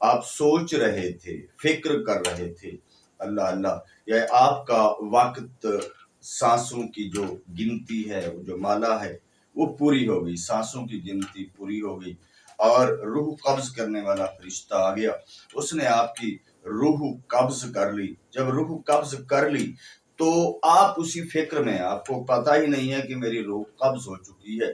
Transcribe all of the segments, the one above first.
آپ سوچ رہے تھے، فکر کر رہے تھے، اللہ اللہ، یا آپ کا وقت سانسوں کی جو گنتی ہے، وہ جو مالا ہے وہ پوری ہو گئی، سانسوں کی گنتی پوری ہو گئی، اور روح قبض کرنے والا فرشتہ آ گیا، اس نے آپ کی روح قبض کر لی۔ جب روح قبض کر لی تو آپ اسی فکر میں، آپ کو پتہ ہی نہیں ہے کہ میری روح قبض ہو چکی ہے،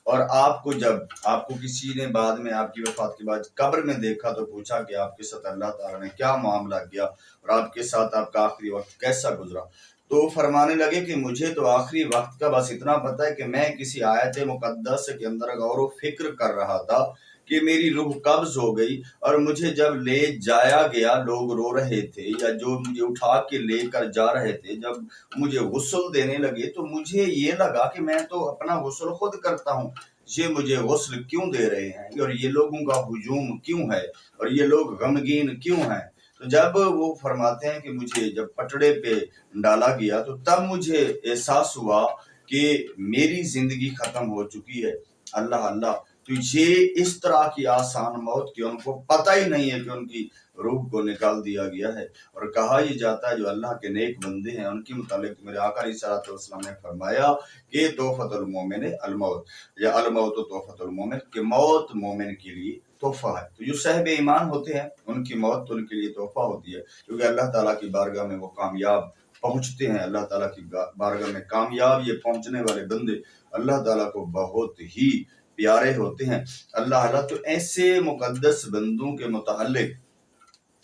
اور آپ کو جب آپ کو کسی نے بعد میں آپ کی وفات کے بعد قبر میں دیکھا تو پوچھا کہ آپ کے ساتھ اللہ تعالیٰ نے کیا معاملہ کیا اور آپ کے ساتھ آپ کا آخری وقت کیسا گزرا، تو فرمانے لگے کہ مجھے تو آخری وقت کا بس اتنا پتہ ہے کہ میں کسی آیت مقدس کے اندر غور و فکر کر رہا تھا کہ میری روح قبض ہو گئی، اور مجھے جب لے جایا گیا لوگ رو رہے تھے، یا جو مجھے اٹھا کے لے کر جا رہے تھے، جب مجھے غسل دینے لگے تو مجھے یہ لگا کہ میں تو اپنا غسل خود کرتا ہوں، یہ مجھے غسل کیوں دے رہے ہیں، اور یہ لوگوں کا ہجوم کیوں ہے، اور یہ لوگ غمگین کیوں ہیں۔ تو جب وہ فرماتے ہیں کہ مجھے جب پٹڑے پہ ڈالا گیا تو تب مجھے احساس ہوا کہ میری زندگی ختم ہو چکی ہے۔ اللہ اللہ، تو یہ اس طرح کی آسان موت کہ ان کو پتہ ہی نہیں ہے کہ ان کی روح کو نکال دیا گیا ہے، اور کہا یہ جاتا ہے جو اللہ کے نیک بندے ہیں ان کے متعلق میرے آقا علیہ الصلوۃ والسلام نے فرمایا کہ تحفۃ المومن الموت، یا الموت تحفۃ المومن، کہ موت مومن کے لیے تحفہ ہے۔ تو جو صاحب ایمان ہوتے ہیں ان کی موت تو ان کے لیے تحفہ ہوتی ہے، کیونکہ اللہ تعالیٰ کی بارگاہ میں وہ کامیاب پہنچتے ہیں۔ اللہ تعالیٰ کی بارگاہ میں کامیاب یہ پہنچنے والے بندے اللہ تعالیٰ کو بہت ہی پیارے ہوتے ہیں۔ اللہ اللہ، تو ایسے مقدس بندوں کے متعلق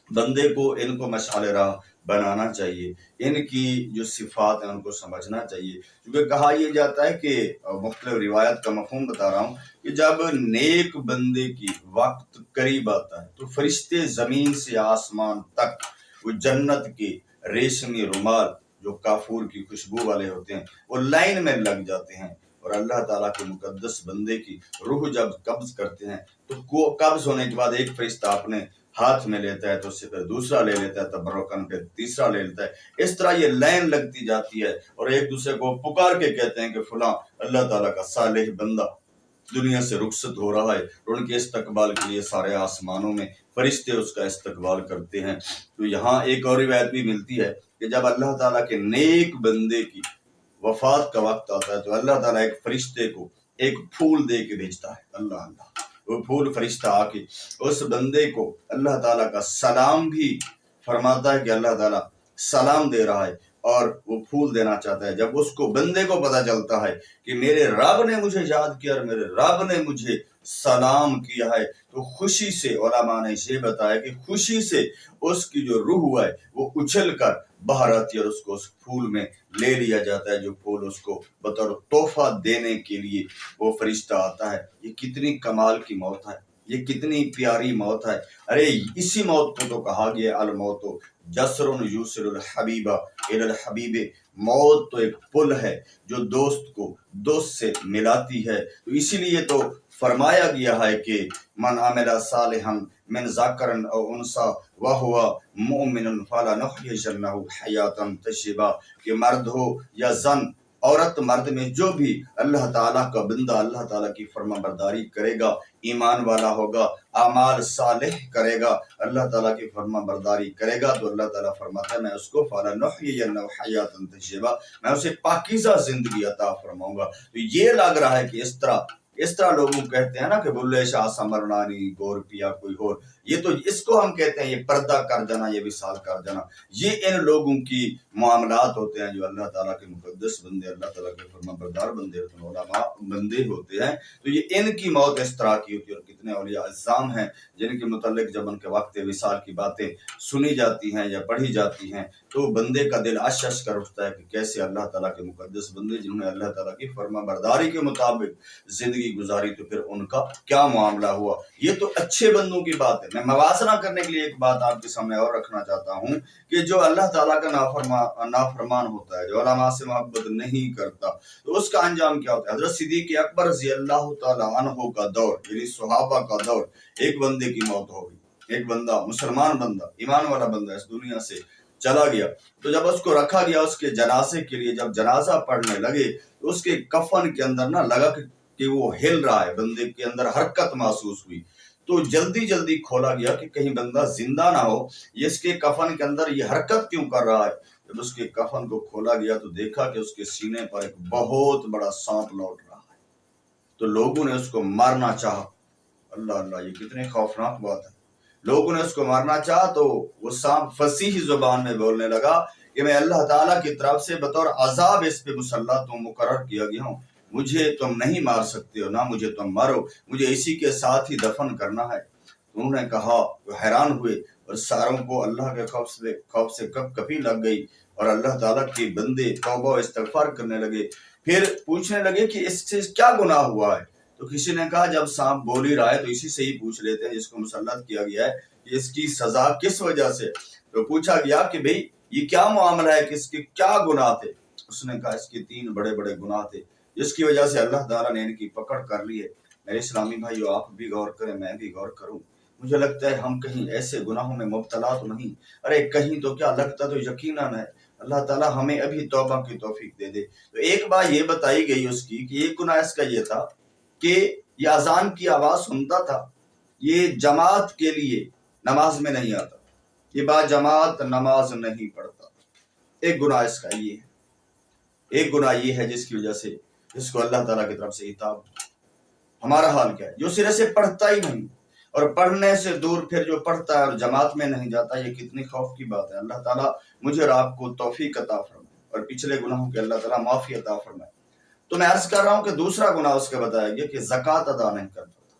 بندے کو ان کو مشعل راہ بنانا چاہیے، ان کی جو صفات ہیں ان کو سمجھنا چاہیے، کیونکہ کہا یہ جاتا ہے کہ مختلف روایت کا مفہوم بتا رہا ہوں کہ جب نیک بندے کی وقت قریب آتا ہے تو فرشتے زمین سے آسمان تک وہ جنت کے ریشمی رومال جو کافور کی خوشبو والے ہوتے ہیں وہ لائن میں لگ جاتے ہیں، اور اللہ تعالیٰ کے مقدس بندے کی روح جب قبض کرتے ہیں تو قبض ہونے کے بعد ایک فرشتہ اپنے ہاتھ میں لیتا ہے تو اس سے پھر دوسرا لے لیتا ہے، تبرکن پھر تیسرا لے لیتا ہے، اس طرح یہ لائن لگتی جاتی ہے، اور ایک دوسرے کو پکار کے کہتے ہیں کہ فلاں اللہ تعالیٰ کا صالح بندہ دنیا سے رخصت ہو رہا ہے، اور ان کے استقبال کے لیے سارے آسمانوں میں فرشتے اس کا استقبال کرتے ہیں۔ تو یہاں ایک اور روایت بھی ملتی ہے کہ جب اللہ تعالیٰ کے نیک بندے کی وفات کا وقت آتا ہے تو اللہ تعالیٰ ایک فرشتے کو ایک پھول دے کے بھیجتا ہے۔ اللہ اللہ، وہ پھول فرشتہ آ کے اس بندے کو اللہ تعالیٰ کا سلام بھی فرماتا ہے کہ اللہ تعالیٰ سلام دے رہا ہے، اور وہ پھول دینا چاہتا ہے۔ جب اس کو بندے کو پتہ چلتا ہے کہ میرے رب نے مجھے یاد کیا اور میرے رب نے مجھے سلام کیا ہے، تو خوشی سے، علماء نے یہ بتایا کہ خوشی سے اس کی جو روح ہے وہ اچھل کر باہر آتی ہے، اور اس کو اس پھول میں لے لیا جاتا ہے، جو پھول اس کو بطور تحفہ دینے کے لیے وہ فرشتہ آتا ہے۔ یہ کتنی کمال کی موت ہے، یہ کتنی پیاری موت ہے۔ ارے اسی موت کو تو کہا گیا الموت جسر یوصل الحبیب الی الحبیب، موت تو ایک پل ہے جو دوست کو دوست سے ملاتی ہے، تو اسی لیے تو فرمایا گیا ہے کہ من عمل صالحا من ذکر او انثی وہو مؤمن فلنحیینہ حیاۃ طیبہ، کہ مرد ہو یا زن، عورت مرد میں جو بھی اللہ تعالیٰ کا بندہ اللہ تعالیٰ کی فرما برداری کرے گا، ایمان والا ہوگا، اعمال صالح کرے گا، اللہ تعالیٰ کی فرما برداری کرے گا، تو اللہ تعالیٰ فرماتا ہے میں اس کو فَلَنُحْيِيَنَّهُ حَيَاةً طَيِّبَةً، میں اسے پاکیزہ زندگی عطا فرماؤں گا۔ تو یہ لگ رہا ہے کہ اس طرح لوگوں کہتے ہیں نا کہ بلے شاہ سمرنانی گور پیا کوئی اور، یہ تو اس کو ہم کہتے ہیں یہ پردہ کر جانا، یہ وصال کر جانا، یہ ان لوگوں کی معاملات ہوتے ہیں جو اللہ تعالیٰ کے مقدس بندے، اللہ تعالیٰ کے فرما بردار بندے ہوتے ہیں، علماء بندے ہوتے ہیں، تو یہ ان کی موت اس طرح کی ہوتی ہے۔ اور کتنے اولیاء اعظام ہیں جن کے متعلق جب ان کے وقت وصال کی باتیں سنی جاتی ہیں یا پڑھی جاتی ہیں تو بندے کا دل اشش کر اٹھتا ہے کہ کیسے اللہ تعالیٰ کے مقدس بندے جنہوں نے اللہ تعالیٰ کی فرما برداری کے مطابق زندگی گزاری، تو پھر ان کا کیا معاملہ ہوا۔ یہ تو اچھے بندوں کی بات ہے۔ میں موازنہ کرنے کے لیے ایک بات آپ کے سامنے اور رکھنا چاہتا ہوں کہ جو اللہ تعالیٰ کا نافرمان ہوتا ہے، جو علماء سے محبت نہیں کرتا، تو اس کا انجام کیا ہوتا ہے۔ حضرت صدیق اکبر رضی اللہ تعالیٰ عنہ کا دور، یعنی صحابہ کا دور، ایک بندے کی موت ہو گئی، ایک بندہ مسلمان بندہ ایمان والا بندہ اس دنیا سے چلا گیا، تو جب اس کو رکھا گیا اس کے جنازے کے لیے، جب جنازہ پڑھنے لگے تو اس کے کفن کے اندر نہ لگا کہ وہ ہل رہا ہے، بندے کے اندر حرکت محسوس ہوئی، تو جلدی جلدی کھولا گیا کہ کہیں بندہ زندہ نہ ہو، یہ اس کے کفن کے اندر یہ حرکت کیوں کر رہا ہے۔ جب اس کے کفن کو کھولا گیا تو دیکھا کہ اس کے سینے پر ایک بہت بڑا سانپ لوٹ رہا ہے۔ تو لوگوں نے اس کو مارنا چاہا۔ اللہ اللہ، یہ کتنے خوفناک بات ہے۔ لوگوں نے اس کو مارنا چاہا تو وہ سانپ فصیح زبان میں بولنے لگا کہ میں اللہ تعالیٰ کی طرف سے بطور عذاب اس پہ مسلط ہوں، مقرر کیا گیا ہوں، مجھے تم نہیں مار سکتے ہو، نہ مجھے تم مارو، مجھے اسی کے ساتھ ہی دفن کرنا ہے۔ انہوں نے کہا، وہ حیران ہوئے اور ساروں کو اللہ کے خوف سے کپ کپی لگ گئی، اور اللہ تعالیٰ کے بندے توبہ و استغفار کرنے لگے۔ پھر پوچھنے لگے کہ اس سے کیا گناہ ہوا ہے؟ تو کسی نے کہا جب سانپ بول ہی رہا ہے تو اسی سے ہی پوچھ لیتے ہیں جس کو مسلط کیا گیا ہے کہ اس کی سزا کس وجہ سے۔ تو پوچھا گیا کہ بھئی یہ کیا معاملہ ہے، کہ اس کے کیا گناہ تھے؟ اس نے کہا اس کے 3 بڑے بڑے گناہ تھے جس کی وجہ سے اللہ تعالیٰ نے ان کی پکڑ کر لی ہے۔ میرے اسلامی بھائیو، آپ بھی غور کریں، میں بھی غور کروں۔ مجھے لگتا ہے ہم کہیں ایسے گناہوں میں مبتلا تو نہیں، ارے کہیں تو کیا، لگتا تو یقیناً ہے۔ اللہ تعالیٰ ہمیں ابھی توبہ کی توفیق دے دے۔ تو ایک بات یہ بتائی گئی اس کی کہ ایک گناہ اس کا یہ تھا کہ یہ اذان کی آواز سنتا تھا، یہ جماعت کے لیے نماز میں نہیں آتا، یہ با جماعت نماز نہیں پڑھتا۔ ایک گناہ اس کا یہ ہے، ایک گناہ یہ ہے جس کی وجہ سے اس کو اللہ تعالیٰ کی طرف سے عتاب۔ ہمارا حال کیا ہے؟ جو سرے سے پڑھتا ہی نہیں، اور پڑھنے سے دور پھر جو پڑھتا ہے اور جماعت میں نہیں جاتا، یہ کتنی خوف کی بات ہے۔ اللہ تعالیٰ مجھے اور آپ کو توفیق عطا فرمائے اور پچھلے گناہوں کے اللہ تعالیٰ معافی عطا فرمائے۔ تو میں عرض کر رہا ہوں کہ دوسرا گناہ اس کا بتایا گیا کہ زکوٰۃ ادا نہیں کرتا تھا۔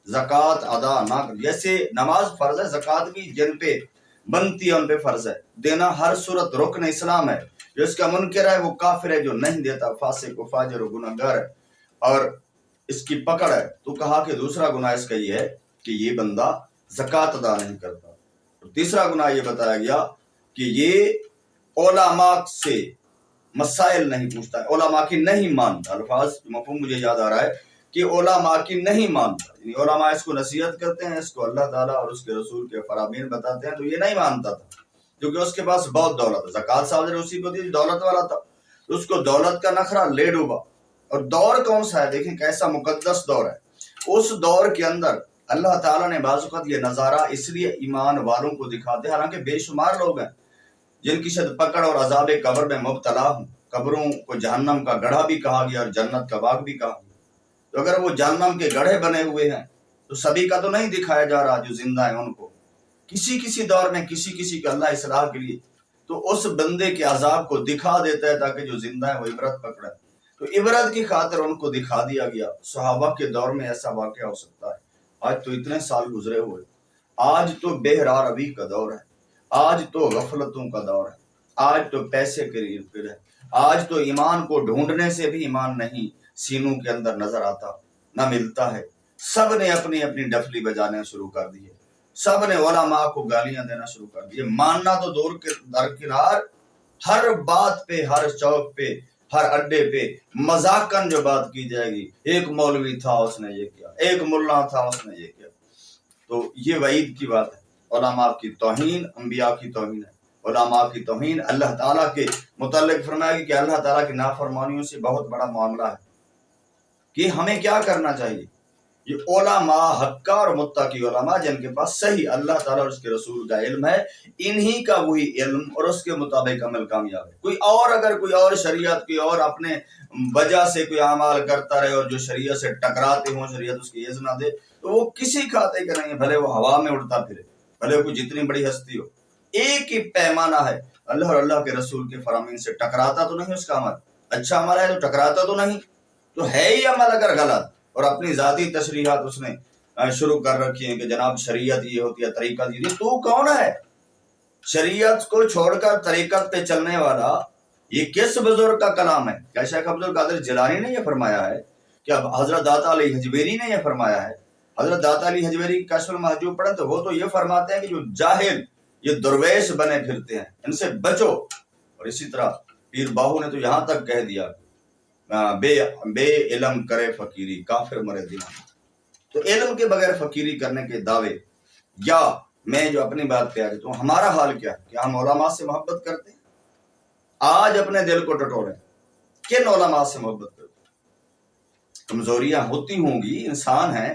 زکوٰۃ ادا نہ کر، جیسے نماز فرض ہے، زکوٰۃ بھی جن پہ بنتی ہے ان پہ فرض ہے دینا، ہر صورت رکن اسلام ہے۔ جو اس کا منکر ہے وہ کافر ہے، جو نہیں دیتا فاسق و فاجر و گنہگار ہے، اور اس کی پکڑ ہے۔ تو کہا کہ دوسرا گناہ اس کا یہ ہے کہ یہ بندہ زکوٰۃ ادا نہیں کرتا۔ اور تیسرا گناہ یہ بتایا گیا کہ یہ علماء سے مسائل نہیں پوچھتا ہے، علماء کی نہیں مانتا۔ الفاظ مفہوم مجھے یاد آ رہا ہے کہ علماء کی نہیں مانتا، یعنی علماء اس کو نصیحت کرتے ہیں، اس کو اللہ تعالیٰ اور اس کے رسول کے فرامین بتاتے ہیں، تو یہ نہیں مانتا تھا کیونکہ اس کے پاس بہت دولت ہے۔ زکوٰۃ صادر اسی کو دی، دولت والا تھا، تو اس کو دولت کا نخرہ لے ڈوبا۔ اور دور کون سا ہے؟ دیکھیں کیسا مقدس دور ہے۔ اس دور کے اندر اللہ تعالیٰ نے بعض اوقات یہ نظارہ اس لیے ایمان والوں کو دکھاتے، حالانکہ بے شمار لوگ ہیں جن کی شد پکڑ اور عذاب قبر میں مبتلا ہوں۔ قبروں کو جہنم کا گڑھا بھی کہا گیا اور جنت کا باغ بھی کہا گیا۔ تو اگر وہ جہنم کے گڑھے بنے ہوئے ہیں تو سبھی کا تو نہیں دکھایا جا رہا، جو زندہ ہیں ان کو کسی کسی دور میں کسی کا اللہ اصلاح کے لیے تو اس بندے کے عذاب کو دکھا دیتا ہے تاکہ جو زندہ ہے وہ عبرت پکڑے۔ تو عبرت کی خاطر ان کو دکھا دیا گیا۔ صحابہ کے دور میں ایسا واقعہ ہو سکتا ہے۔ آج تو اتنے سال گزرے ہوئے، آج تو بے روی کا دور ہے، آج تو غفلتوں کا دور ہے، آج تو پیسے کے لیے پھر ہے، آج تو ایمان کو ڈھونڈنے سے بھی ایمان نہیں سینوں کے اندر نظر آتا، نہ ملتا ہے۔ سب نے اپنی اپنی ڈفلی بجانے شروع کر دی ہے، سب نے علماء کو گالیاں دینا شروع کر دی ہے۔ ماننا تو دور کے درکنار، ہر بات پہ، ہر چوک پہ، ہر اڈے پہ مذاقن جو بات کی جائے گی، ایک مولوی تھا اس نے یہ کیا، ایک ملا تھا اس نے یہ کیا۔ تو یہ وعید کی بات ہے، علماء کی توہین انبیاء کی توہین ہے، علماء کی توہین اللہ تعالیٰ کے متعلق فرمایا کہ اللہ تعالیٰ کی نافرمانیوں سے بہت بڑا معاملہ ہے۔ کہ ہمیں کیا کرنا چاہیے؟ یہ علماء، حقہ اور متقی علماء جن کے پاس صحیح اللہ تعالیٰ اور اس کے رسول کا علم ہے، انہی کا وہی علم اور اس کے مطابق عمل کامیاب ہے۔ کوئی اور اگر کوئی اور شریعت، کوئی اور اپنے وجہ سے کوئی اعمال کرتا رہے اور جو شریعت سے ٹکراتے ہوں، شریعت اس کی اذن نہ دے، تو وہ کسی کھاتے کا نہیں ہے، بھلے وہ ہوا میں اڑتا پھرے، بھلے کوئی جتنی بڑی ہستی ہو۔ ایک ہی پیمانہ ہے، اللہ اور اللہ کے رسول کے فرامین سے ٹکراتا تو نہیں اس کا عمل، اچھا عمل ہے تو ٹکراتا تو نہیں، تو ہے ہی عمل اگر غلط اور اپنی ذاتی تشریحات اس نے شروع کر رکھی ہیں کہ جناب شریعت یہ ہوتی ہے، طریقت یہ، تو کون ہے شریعت کو چھوڑ کر طریقت پہ چلنے والا؟ یہ کس بزرگ کا کلام ہے؟ کیا شیخ عبد القادر جیلانی نے یہ فرمایا ہے؟ کیا حضرت داتا علی حجویری نے یہ فرمایا ہے؟ حضرت داتا علی حجویری کشف المحجوب پڑھیں تو وہ تو یہ فرماتے ہیں کہ جو جاہل، یہ درویش بنے پھرتے ہیں، ان سے بچو۔ اور اسی طرح پیر باہو نے تو یہاں تک کہہ دیا بے علم کرے فقیری کافر مرے دیوانہ۔ تو علم کے بغیر فقیری کرنے کے دعوے، یا میں جو اپنی بات پہ آ جاتا ہوں، ہمارا حال کیا ہے؟ کیا ہم علماء سے محبت کرتے ہیں؟ آج اپنے دل کو ٹٹولیں، کن علماء سے محبت کرتے ہیں؟ کمزوریاں ہوتی ہوں گی، انسان ہیں،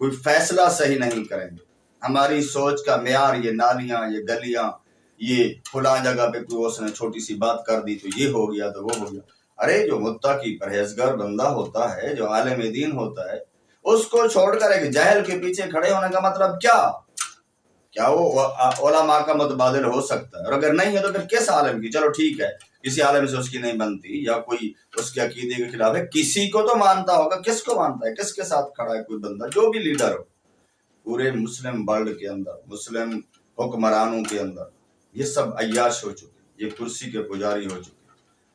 کوئی فیصلہ صحیح نہیں کریں گے. ہماری سوچ کا معیار یہ نالیاں، یہ گلیاں، یہ فلاں جگہ پہ کوئی اس نے چھوٹی سی بات کر دی تو یہ ہو گیا تو وہ ہو گیا. ارے جو متقی پرہیزگار بندہ ہوتا ہے، جو عالم دین ہوتا ہے، اس کو چھوڑ کر ایک جاہل کے پیچھے کھڑے ہونے کا مطلب کیا وہ علماء کا متبادل ہو سکتا ہے؟ اور اگر نہیں ہے تو پھر کس عالم کی؟ چلو ٹھیک ہے، کسی عالم سے اس کی نہیں بنتی یا کوئی اس کے عقیدے کے خلاف ہے، کسی کو تو مانتا ہوگا. کس کو مانتا ہے؟ کس کے ساتھ کھڑا ہے کوئی بندہ جو بھی لیڈر ہو پورے مسلم ورلڈ کے اندر، مسلم حکمرانوں کے اندر؟ یہ سب عیاش ہو چکے، یہ کرسی کے پجاری ہو چکے.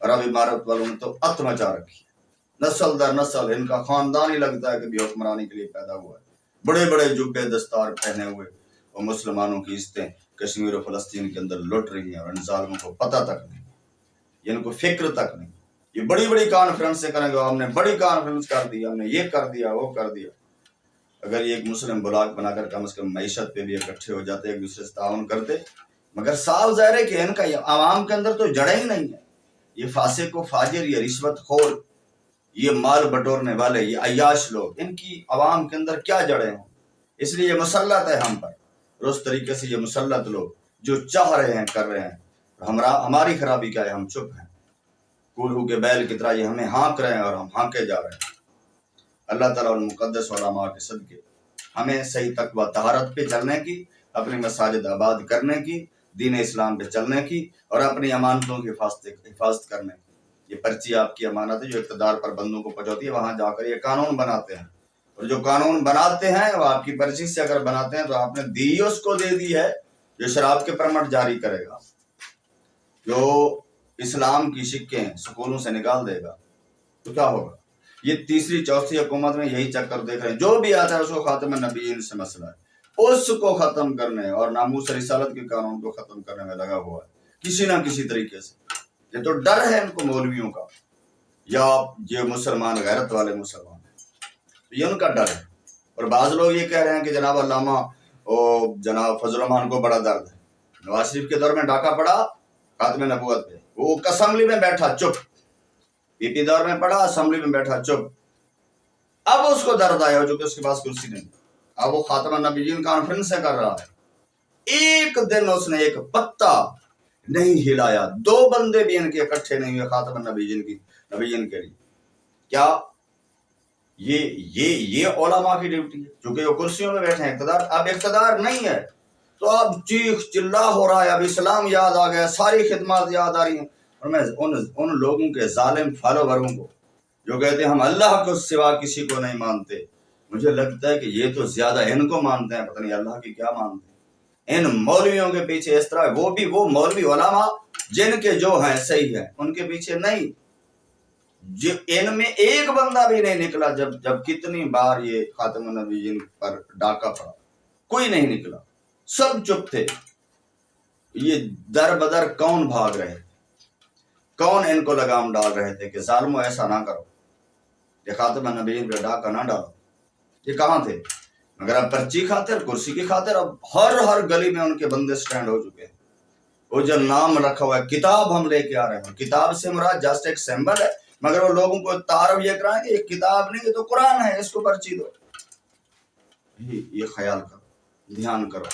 اور اب عمارت والوں نے تو ات مچا رکھی ہے، نسل در نسل ان کا خاندان ہی لگتا ہے کہ بھی حکمرانی کے لیے پیدا ہوا ہے. بڑے بڑے جبے دستار پہنے ہوئے وہ مسلمانوں کی عزتیں کشمیر و فلسطین کے اندر لٹ رہی ہیں، اور ان ظالموں کو پتہ تک نہیں، ان کو فکر تک نہیں. یہ بڑی بڑی کانفرنسیں کریں گے، ہم نے بڑی کانفرنس کر دی، ہم نے یہ کر دیا وہ کر دیا. اگر یہ ایک مسلم بلاک بنا کر کم از کم معیشت پہ بھی اکٹھے ہو جاتے، ایک دوسرے سے تعاون کرتے. مگر صاف ظاہر ہے کہ ان کا عوام کے اندر تو جڑیں ہی نہیں ہے. یہ فاسق و فاجر، یہ رشوت خور، یہ مال بٹورنے والے، یہ عیاش لوگ، ان کی عوام کے اندر کیا جڑیں ہوں؟ اس لیے یہ مسلط ہے ہم پر. اور اس طریقے سے یہ مسلط لوگ جو چاہ رہے ہیں کر رہے ہیں. ہماری خرابی کیا ہے؟ ہم چپ ہیں، کولہو کے بیل کی طرح یہ ہمیں ہانک رہے ہیں اور ہم ہانکے جا رہے ہیں. اللہ تعالیٰ اور مقدس علماء کے صدقے ہمیں صحیح تقویٰ طہارت پہ چلنے کی، اپنی مساجد آباد کرنے کی، دین اسلام پہ چلنے کی، اور اپنی امانتوں کی حفاظت کرنے کی. یہ پرچی آپ کی امانت ہے جو اقتدار پر بندوں کو پہنچاتی ہے. وہاں جا کر یہ قانون بناتے ہیں، اور جو قانون بناتے ہیں وہ آپ کی پرچی سے اگر بناتے ہیں تو آپ نے دی اس کو دے دی ہے جو شراب کے پرمٹ جاری کرے گا، جو اسلام کی شکیں سکولوں سے نکال دے گا. تو کیا ہوگا؟ یہ تیسری چوتھی حکومت میں یہی چکر دیکھ رہے ہیں. جو بھی آتا ہے اس کو خاتم النبیین سے مسئلہ ہے، اس کو ختم کرنے اور ناموس رسالت کے قانون کو ختم کرنے میں لگا ہوا ہے کسی نہ کسی طریقے سے. یہ تو ڈر ہے ان کو مولویوں کا، یا یہ مسلمان غیرت والے مسلمان ہیں، یہ ان کا ڈر ہے. اور بعض لوگ یہ کہہ رہے ہیں کہ جناب علامہ جناب فضل الرحمان کو بڑا درد ہے. نواز شریف کے دور میں ڈاکہ پڑا خاتم نبوت پہ، وہ اسمبلی میں بیٹھا چپ. پی پی دور میں پڑا، اسمبلی میں بیٹھا چپ. اب اس کو درد آیا جو کہ اس کے پاس کرسی نہیں. اب وہ خاتم النبیین کانفرنس سے کر رہا ہے. ایک دن اس نے ایک پتا نہیں ہلایا، 2 بندے بھی ان کے اکٹھے نہیں ہوئے خاتم النبیین کے لیے. کیا یہ علماء کی ڈیوٹی ہے؟ چونکہ وہ کرسیوں میں بیٹھے ہیں، اب اقتدار نہیں ہے تو اب چیخ چلا ہو رہا ہے. اب اسلام یاد آ گیا، ساری خدمات یاد آ رہی ہیں. اور میں ان لوگوں کے ظالم فالووروں کو جو کہتے ہیں ہم اللہ کو سوا کسی کو نہیں مانتے، مجھے لگتا ہے کہ یہ تو زیادہ ان کو مانتے ہیں، پتہ نہیں اللہ کی کیا مانتے ہیں. ان مولویوں کے پیچھے اس طرح، وہ مولوی علماء جن کے جو ہیں صحیح ہیں ان کے پیچھے نہیں. ان میں ایک بندہ بھی نہیں نکلا. جب کتنی بار یہ خاتم النبیین پر ڈاکہ پڑا، کوئی نہیں نکلا، سب چپ تھے. یہ در بدر کون بھاگ رہے تھے؟ کون ان کو لگام ڈال رہے تھے کہ ظالموں ایسا نہ کرو، یہ خاتم النبیین پہ ڈاکہ نہ ڈالو؟ یہ کہاں تھے؟ مگر اب پرچی خاطر، کرسی کی خاطر اب ہر گلی میں ان کے بندے سٹینڈ ہو چکے ہیں. وہ جو نام رکھا ہوا ہے کتاب ہم لے کے آ رہے ہیں، کتاب سے مراد جسٹ ایک سمبل ہے، مگر وہ لوگوں کو تعارف یہ کرائیں کہ یہ کتاب نہیں، یہ تو قرآن ہے، اس کو پرچی دو. یہ خیال کرو، دھیان کرو.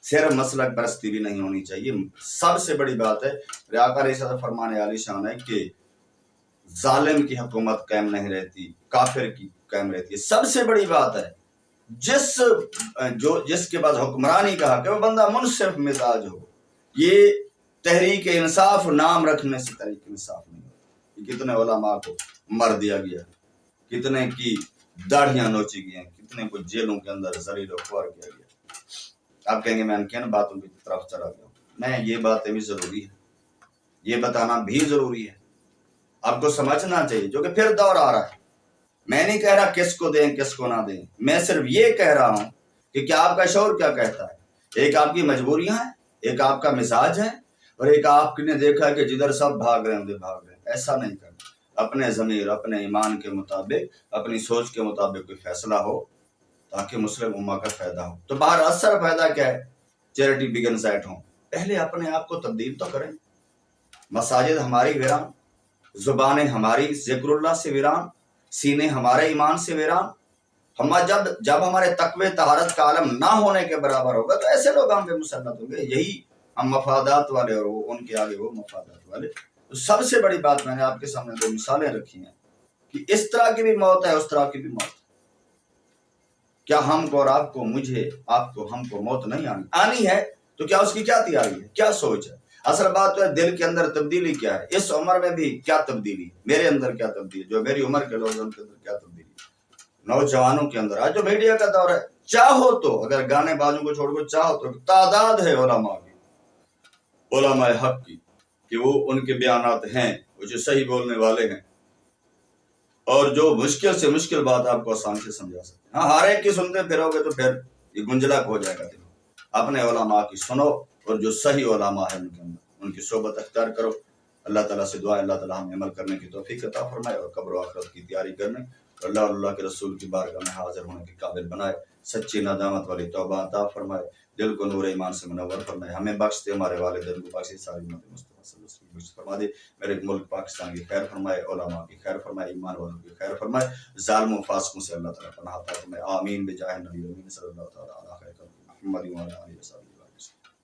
صرف مسلک پرستی بھی نہیں ہونی چاہیے. سب سے بڑی بات ہے آقا علیہ السلام فرمان عالی شان ہے کہ ظالم کی حکومت قائم نہیں رہتی، کافر کی قائم رہتی ہے. سب سے بڑی بات ہے جس کے بعد حکمرانی کا حق ہے وہ بندہ منصف مزاج ہو. یہ تحریک انصاف نام رکھنے سے تحریک انصاف نہیں ہوتی. کتنے علماء کو مر دیا گیا، کتنے کی داڑھیاں نوچی گئی ہیں، کتنے کو جیلوں کے اندر ذلیل و خوار کیا گیا. آپ کہیں گے میں کن باتوں کی طرف چلا گیا ہوں. میں یہ باتیں بھی ضروری ہے، یہ بتانا بھی ضروری ہے، آپ کو سمجھنا چاہیے، جو کہ پھر دور آ رہا ہے. میں نہیں کہہ رہا کس کو دیں کس کو نہ دیں، میں صرف یہ کہہ رہا ہوں کہ کیا آپ کا شعور کیا کہتا ہے. ایک آپ کی مجبوریاں ہیں، ایک آپ کا مزاج ہے، اور ایک آپ نے دیکھا کہ جدھر سب بھاگ رہے ہیں ادھر بھاگ رہے ہیں. ایسا نہیں کرنا. اپنے ضمیر، اپنے ایمان کے مطابق، اپنی سوچ کے مطابق کوئی فیصلہ ہو تاکہ مسلم امہ کا فائدہ ہو. تو باہر اثر فائدہ کیا ہے؟ Charity begins at home. پہلے اپنے آپ کو تبدیل تو کریں. مساجد ہماری ویران، زبانیں ہماری ذکر اللہ سے ویران، سینے ہمارے ایمان سے ویران. ہم جب ہمارے تقوی طہارت کا عالم نہ ہونے کے برابر ہوگا تو ایسے لوگ ہم پہ مسلط ہوں گے. یہی ہم مفادات والے اور وہ ان کے آگے وہ مفادات والے. تو سب سے بڑی بات میں نے آپ کے سامنے دو مثالیں رکھی ہیں کہ اس طرح کی بھی موت ہے اس طرح کی بھی موت ہے. کیا ہم کو اور آپ کو مجھے آپ کو ہم کو موت نہیں آنی ہے تو کیا اس کی کیا تیاری ہے کیا سوچ ہے؟ اصل بات تو ہے دل کے اندر تبدیلی کیا ہے. اس عمر میں بھی کیا تبدیلی میرے اندر کیا تبدیلی جو میری عمر کے لوگ ہیں ان کے اندر کیا تبدیلی نوجوانوں کے اندر. آج جو میڈیا کا دور ہے چاہو تو اگر گانے بازوں کو چھوڑ کو چاہو تو تعداد ہے علماء کی علماء حق کی کہ وہ ان کے بیانات ہیں وہ جو صحیح بولنے والے ہیں اور جو مشکل سے مشکل بات آپ کو آسان سے سمجھا سکتے ہیں. ہاں ہر ایک کی سنتے پھرو گے تو پھر یہ گنجلک ہو جائے گا دل. اپنے علماء کی سنو اور جو صحیح علماء ہیں ان کے اندر ان کی صحبت اختیار کرو. اللہ تعالیٰ سے دعا اللہ تعالیٰ ہمیں عمل کرنے کی توفیق عطا فرمائے اور قبر و آخرت کی تیاری کرنے اور اللہ اور اللہ کے رسول کی بارگاہ میں حاضر ہونے کے قابل بنائے. سچی ندامت والی توبہ عطا فرمائے. دل کو نور ایمان سے منور فرمائے. ہمیں بخش دے ہمارے والدین کو بخش دے ساری امت مصطفیٰ صلی اللہ علیہ وسلم فرما دے. میرے ملک پاکستان کی خیر فرمائے علماء کی خیر فرمائے ایمان والوں کی خیر فرمائے. ظالموں فاسقوں سے اللہ تعالیٰ پناہ عطا فرمائے. آمین بجاہ نبی امین صلی اللہ تعالیٰ علیہ وسلم محمد و علیہ وسلم.